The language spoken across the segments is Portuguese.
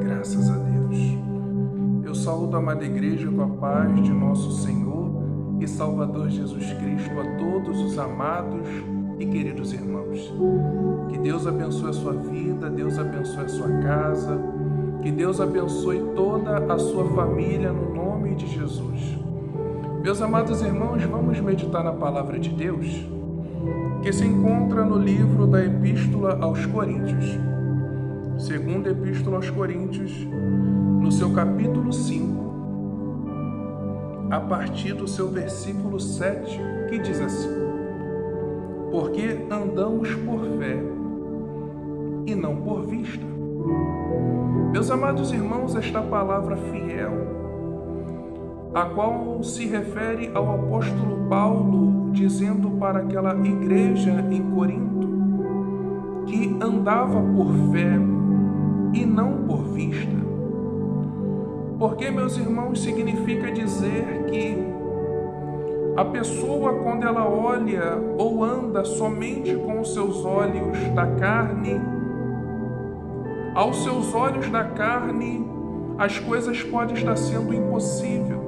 Graças a Deus. Eu saúdo a amada igreja com a paz de nosso Senhor e Salvador Jesus Cristo a todos os amados e queridos irmãos. Que Deus abençoe a sua vida, Deus abençoe a sua casa, que Deus abençoe toda a sua família no nome de Jesus. Meus amados irmãos, vamos meditar na palavra de Deus, que se encontra no livro da Epístola aos Coríntios. Segunda Epístola aos Coríntios, no seu capítulo 5, a partir do seu versículo 7, que diz assim: porque andamos por fé e não por vista. Meus amados irmãos, esta palavra fiel, a qual se refere ao apóstolo Paulo, dizendo para aquela igreja em Corinto, que andava por fé e não por vista. Porque, meus irmãos, significa dizer que a pessoa, quando ela olha ou anda somente com os seus olhos da carne, aos seus olhos da carne, as coisas podem estar sendo impossível.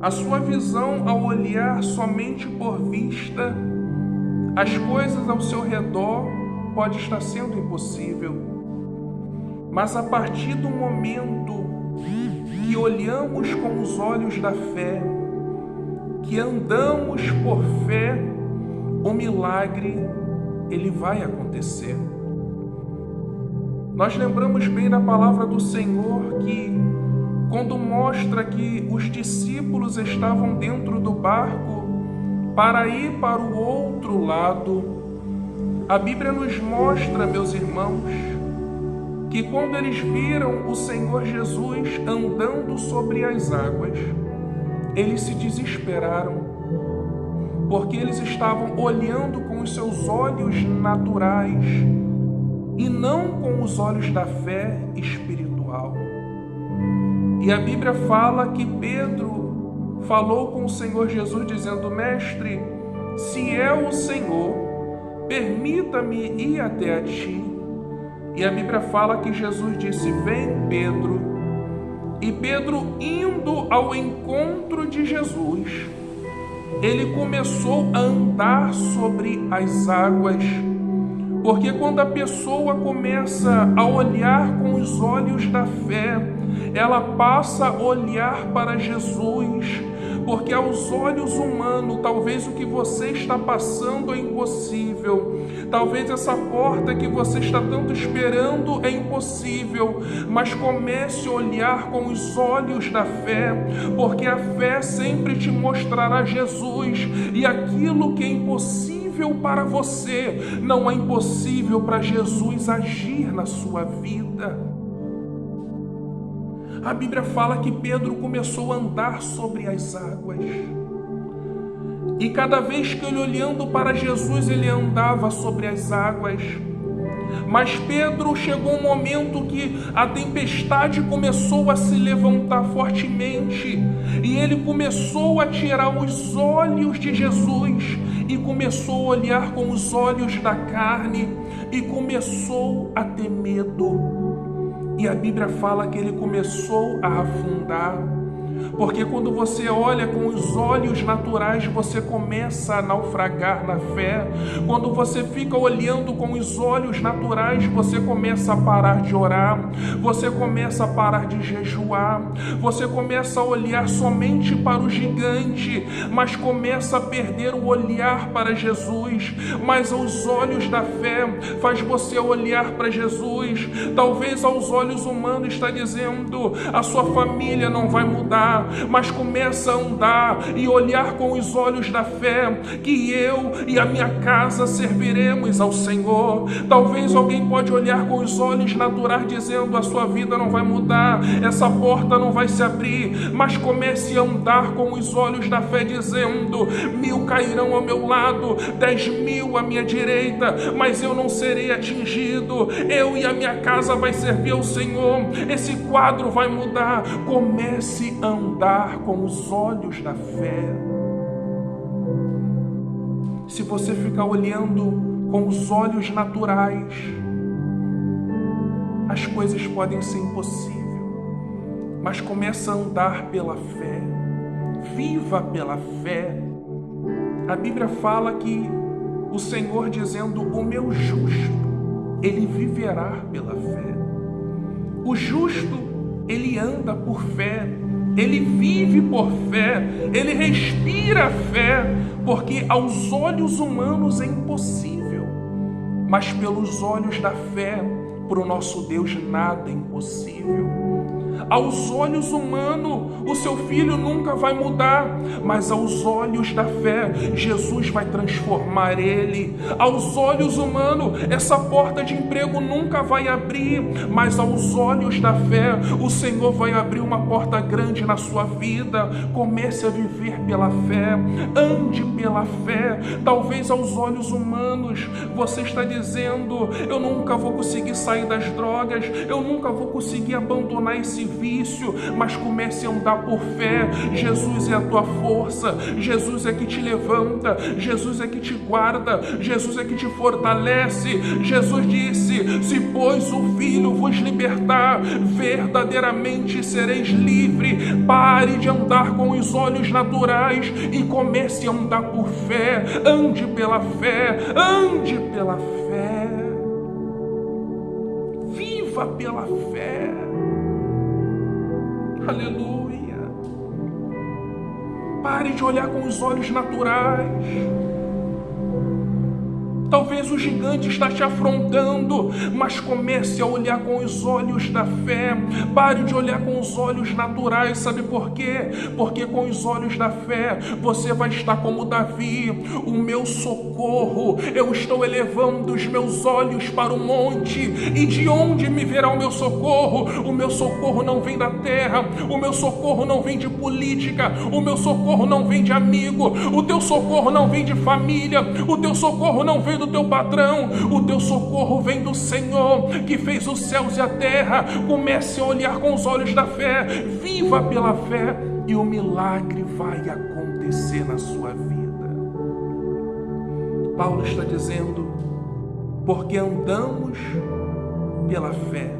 A sua visão, ao olhar somente por vista, as coisas ao seu redor pode estar sendo impossível. Mas a partir do momento que olhamos com os olhos da fé, que andamos por fé, o milagre, ele vai acontecer. Nós lembramos bem da palavra do Senhor que, quando mostra que os discípulos estavam dentro do barco para ir para o outro lado, a Bíblia nos mostra, meus irmãos, que quando eles viram o Senhor Jesus andando sobre as águas, eles se desesperaram, porque eles estavam olhando com os seus olhos naturais e não com os olhos da fé espiritual. E a Bíblia fala que Pedro falou com o Senhor Jesus dizendo: mestre, se é o Senhor, permita-me ir até a ti. E a Bíblia fala que Jesus disse: vem, Pedro. E Pedro, indo ao encontro de Jesus, ele começou a andar sobre as águas. Porque quando a pessoa começa a olhar com os olhos da fé, ela passa a olhar para Jesus. Porque aos olhos humanos, talvez o que você está passando é impossível. Talvez essa porta que você está tanto esperando é impossível. Mas comece a olhar com os olhos da fé, porque a fé sempre te mostrará Jesus. E aquilo que é impossível para você, não é impossível para Jesus agir na sua vida. A Bíblia fala que Pedro começou a andar sobre as águas. E cada vez que ele olhando para Jesus, ele andava sobre as águas. Mas Pedro, chegou um momento que a tempestade começou a se levantar fortemente. E ele começou a tirar os olhos de Jesus e começou a olhar com os olhos da carne e começou a ter medo. E a Bíblia fala que ele começou a afundar. Porque quando você olha com os olhos naturais, você começa a naufragar na fé. Quando você fica olhando com os olhos naturais, você começa a parar de orar, você começa a parar de jejuar, você começa a olhar somente para o gigante, mas começa a perder o olhar para Jesus. Mas aos olhos da fé faz você olhar para Jesus. Talvez aos olhos humanos está dizendo: a sua família não vai mudar, mas começa a andar e olhar com os olhos da fé, que eu e a minha casa serviremos ao Senhor. Talvez alguém pode olhar com os olhos naturais dizendo: a sua vida não vai mudar, essa porta não vai se abrir, mas comece a andar com os olhos da fé dizendo: 1000 cairão ao meu lado, 10.000 à minha direita, mas eu não serei atingido. Eu e a minha casa vai servir ao Senhor. Esse quadro vai mudar. Comece a andar com os olhos da fé. Se você ficar olhando com os olhos naturais, as coisas podem ser impossíveis, mas comece a andar pela fé, viva pela fé. A Bíblia fala que o Senhor dizendo: o meu justo, ele viverá pela fé. O justo, ele anda por fé, ele vive por fé, ele respira fé, porque aos olhos humanos é impossível, mas pelos olhos da fé, para o nosso Deus nada é impossível. Aos olhos humanos, o seu filho nunca vai mudar, mas aos olhos da fé, Jesus vai transformar ele. Aos olhos humanos, essa porta de emprego nunca vai abrir, mas aos olhos da fé, o Senhor vai abrir uma porta grande na sua vida. Comece a viver pela fé, ande pela fé. Talvez aos olhos humanos, você está dizendo: eu nunca vou conseguir sair das drogas, eu nunca vou conseguir abandonar esse vício, mas comece a andar por fé. Jesus é a tua força, Jesus é que te levanta, Jesus é que te guarda, Jesus é que te fortalece. Jesus disse: se pois o Filho vos libertar, verdadeiramente sereis livre. Pare de andar com os olhos naturais e comece a andar por fé. Ande pela fé, ande pela fé, viva pela fé. Aleluia. Pare de olhar com os olhos naturais. Talvez o gigante está te afrontando, mas comece a olhar com os olhos da fé. Pare de olhar com os olhos naturais. Sabe por quê? Porque com os olhos da fé você vai estar como Davi: o meu socorro, eu estou elevando os meus olhos para o monte, e de onde me virá o meu socorro? O meu socorro não vem da terra, o meu socorro não vem de política, o meu socorro não vem de amigo, o teu socorro não vem de família, o teu socorro não vem do teu patrão, o teu socorro vem do Senhor que fez os céus e a terra. Comece a olhar com os olhos da fé, viva pela fé, e o milagre vai acontecer na sua vida. Paulo está dizendo: porque andamos pela fé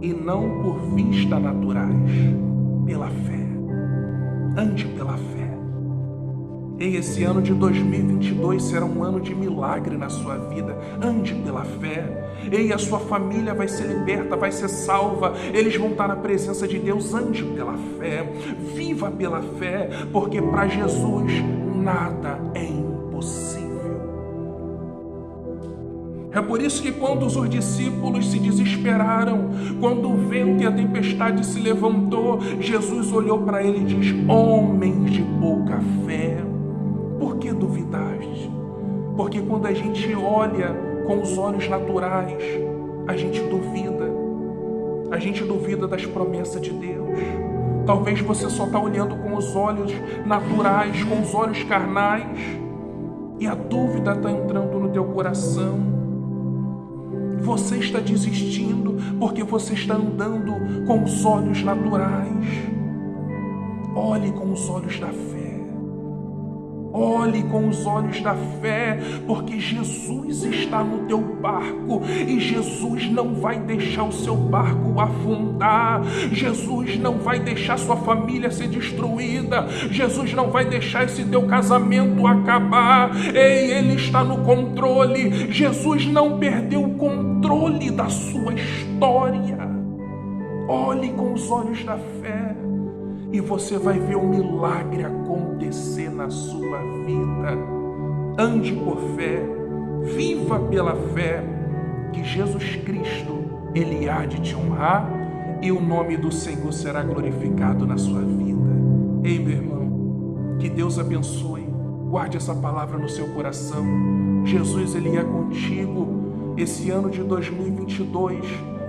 e não por vista naturais. Pela fé, ande pela fé. E esse ano de 2022 será um ano de milagre na sua vida. Ande pela fé. E a sua família vai ser liberta, vai ser salva. Eles vão estar na presença de Deus. Ande pela fé. Viva pela fé, porque para Jesus nada é impossível. É por isso que quando os discípulos se desesperaram, quando o vento e a tempestade se levantou, Jesus olhou para ele e diz: homens de pouca fé, por que duvidaste? Porque quando a gente olha com os olhos naturais, a gente duvida das promessas de Deus. Talvez você só está olhando com os olhos naturais, com os olhos carnais, e a dúvida está entrando no teu coração. Você está desistindo porque você está andando com os olhos naturais. Olhe com os olhos da fé. Olhe com os olhos da fé, porque Jesus está no teu barco e Jesus não vai deixar o seu barco afundar. Jesus não vai deixar sua família ser destruída. Jesus não vai deixar esse teu casamento acabar. Ei, Ele está no controle. Jesus não perdeu o controle da sua história. Olhe com os olhos da fé e você vai ver o milagre acontecer na sua vida. Ande por fé, viva pela fé, que Jesus Cristo, Ele há de te honrar e o nome do Senhor será glorificado na sua vida. Ei, meu irmão, que Deus abençoe, guarde essa palavra no seu coração. Jesus, Ele é contigo. Esse ano de 2022,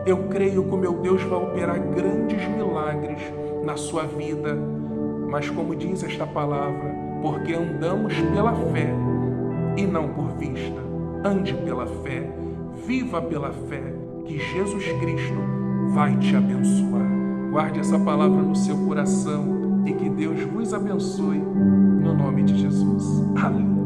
eu creio que o meu Deus vai operar grandes milagres na sua vida, mas como diz esta palavra, porque andamos pela fé e não por vista. Ande pela fé, viva pela fé, que Jesus Cristo vai te abençoar. Guarde essa palavra no seu coração e que Deus vos abençoe, no nome de Jesus. Aleluia.